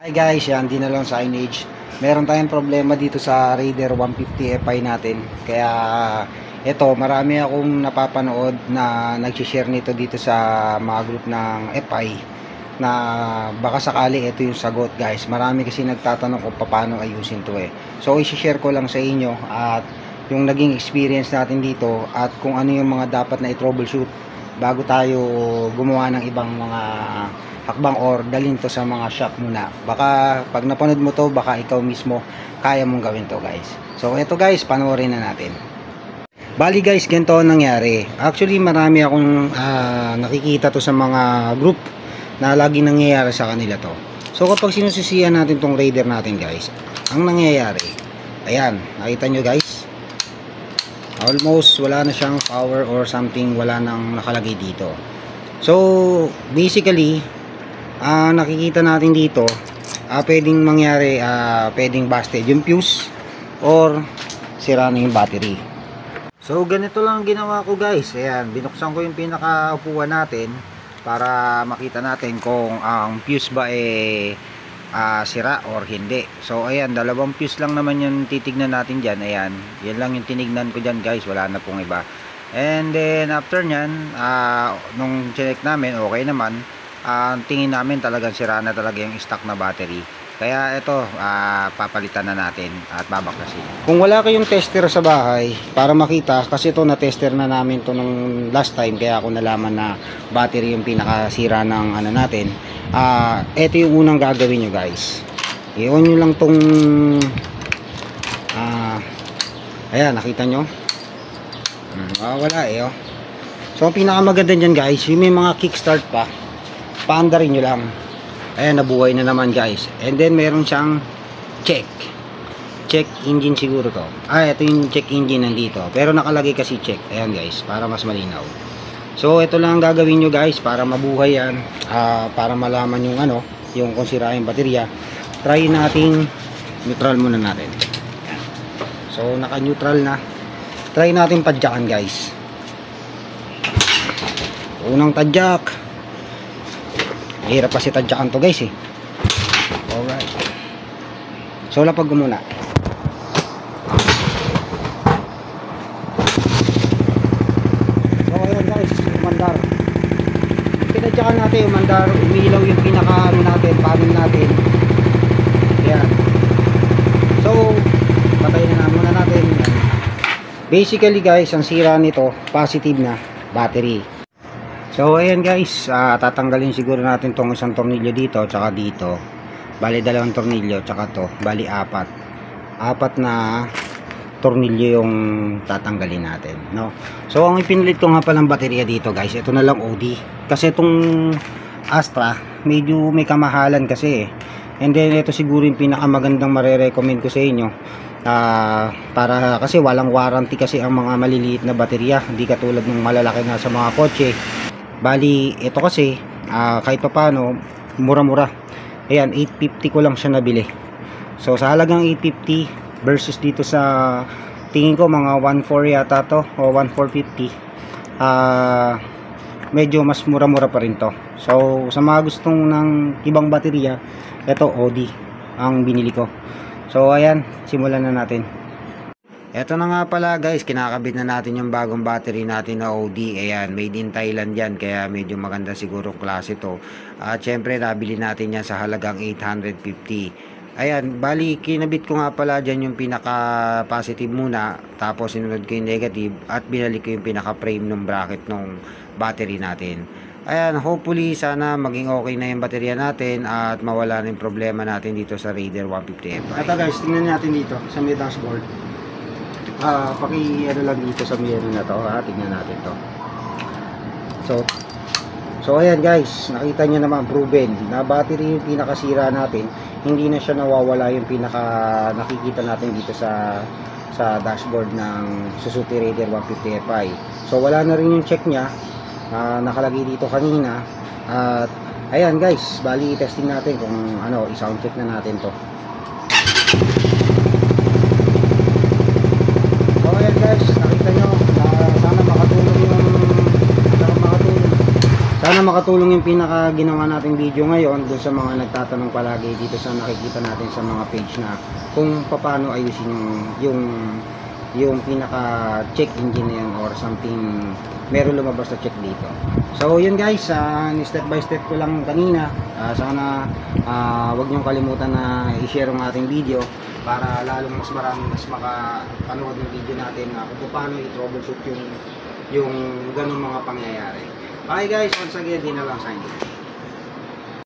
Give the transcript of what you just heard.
Hi guys, yan din na lang signage. Meron tayong problema dito sa Raider 150 Fi natin. Kaya ito, marami akong napapanood na nag-share nito dito sa mga group ng Fi na baka sakali ito yung sagot guys. Marami kasi nagtatanong kung paano ayusin to So i-share ko lang sa inyo at yung naging experience natin dito at kung ano yung mga dapat na i-troubleshoot bago tayo gumawa ng ibang mga hakbang or dalhin to sa mga shop muna. Baka pag napanood mo to, baka ikaw mismo kaya mong gawin to guys. So ito guys, panoorin na natin. Bali guys, ganito ang nangyari. Actually marami akong nakikita to sa mga group na lagi nangyayari sa kanila to. So kapag sinusisiyan natin tong Raider natin guys, ang nangyayari, ayan, nakita nyo guys, almost wala na siyang power or something, wala nang nakalagay dito. So basically nakikita natin dito pwedeng mangyari, pwedeng busted yung fuse or sira na yung battery. So ganito lang ginawa ko guys. Ayan, binuksan ko yung pinakaupuan natin para makita natin kung ang fuse ba sira or hindi. So ayan, dalawang fuse lang naman yung titignan natin dyan. Ayan, yan lang yung tinignan ko dyan guys, wala na pong iba. And then after nyan, nung check namin okay naman, tingin namin talagang sira na talaga yung stock na battery. Kaya ito, papalitan na natin at babaklasin. Kung wala kayong tester sa bahay para makita, kasi ito na tester na namin to nung last time, kaya ako nalaman na battery yung pinakasira ng ano natin. Ito yung unang gagawin nyo guys. I-on nyo lang tong ayan, nakita nyo wala oh. So ang pinakamaganda dyan guys, yung may mga kickstart pa, paandarin nyo lang. Ayan, nabuhay na naman guys. And then meron siyang check engine siguro to. Ito yung check engine nandito, pero nakalagay kasi check. Ayan guys, para mas malinaw. So ito lang ang gagawin nyo guys para mabuhay yan, para malaman yung ano, yung kung sira yung baterya. Try nating neutral muna natin. So naka neutral na. Try natin padyakan guys. Unang tadyak, hirap kasi tadyakan to guys Alright, so lapag ko muna. So ayun guys, umandar. Pinadyakan natin, umandar, umilaw yung pinaka ano natin, panel natin. Ayan. So patay na muna natin. Basically guys, ang sira nito, positive na battery. So ayan guys, tatanggalin siguro natin tong isang tornilyo dito tsaka dito. Bali dalawang tornilyo tsaka to, bali apat na tornilyo yung tatanggalin natin, no? So ang ipinlit ko nga palang baterya dito guys, ito na lang OD. Kasi itong Astra medyo may kamahalan kasi And then ito siguro yung pinakamagandang mare-recommend ko sa inyo. Para kasi walang warranty kasi ang mga maliliit na baterya, hindi katulad ng malalaki na sa mga kotse. Bali ito kasi kahit papaano mura-mura. Ayan, 850 ko lang siya nabili. So sa halagang 850 versus dito sa tingin ko mga 1.4 yata to o 1.450, medyo mas mura-mura pa rin to. So sa mga gustong ng ibang baterya, ito OD ang binili ko. So ayan, simulan na natin. Ito na nga pala guys, kinakabit na natin yung bagong battery natin na OD. Ayan, made in Thailand yan, kaya medyo maganda siguro klase to. At syempre nabili natin yan sa halagang 850. Ayan, bali kinabit ko nga pala dyan yung pinaka positive muna, tapos sinunod ko yung negative at binalik ko yung pinaka frame ng bracket ng battery natin. Ayan, hopefully sana maging okay na yung baterya natin at mawala na yung problema natin dito sa Raider 150 Fi. Ito guys, tingnan natin dito sa may dashboard. Ano lang dito sa mirror na to, tingnan natin to. So ayan guys, nakita nyo naman, proven na battery yung pinakasira natin. Hindi na siya nawawala yung pinaka nakikita natin dito sa dashboard ng Suzuki Raider 150 Fi. So wala na rin yung check nya, nakalagay dito kanina. At ayan guys, bali testing natin kung ano, i-sound check na natin to. So ayan guys, nakita nyo, sana makatulong sana makatulong yung pinaka ginawa nating video ngayon doon sa mga nagtatanong palagi dito sa nakikita natin sa mga page na kung paano ayusin yung pinaka check engine na yan or something, meron lumabas na check dito. So yun guys, step by step ko lang kanina. Sana wag niyong kalimutan na i-share ang ating video para lalong mas marami mas makapanood ng video natin na kung paano i-troubleshoot yung ganung mga pangyayari. Okay guys, once again, di na lang sign.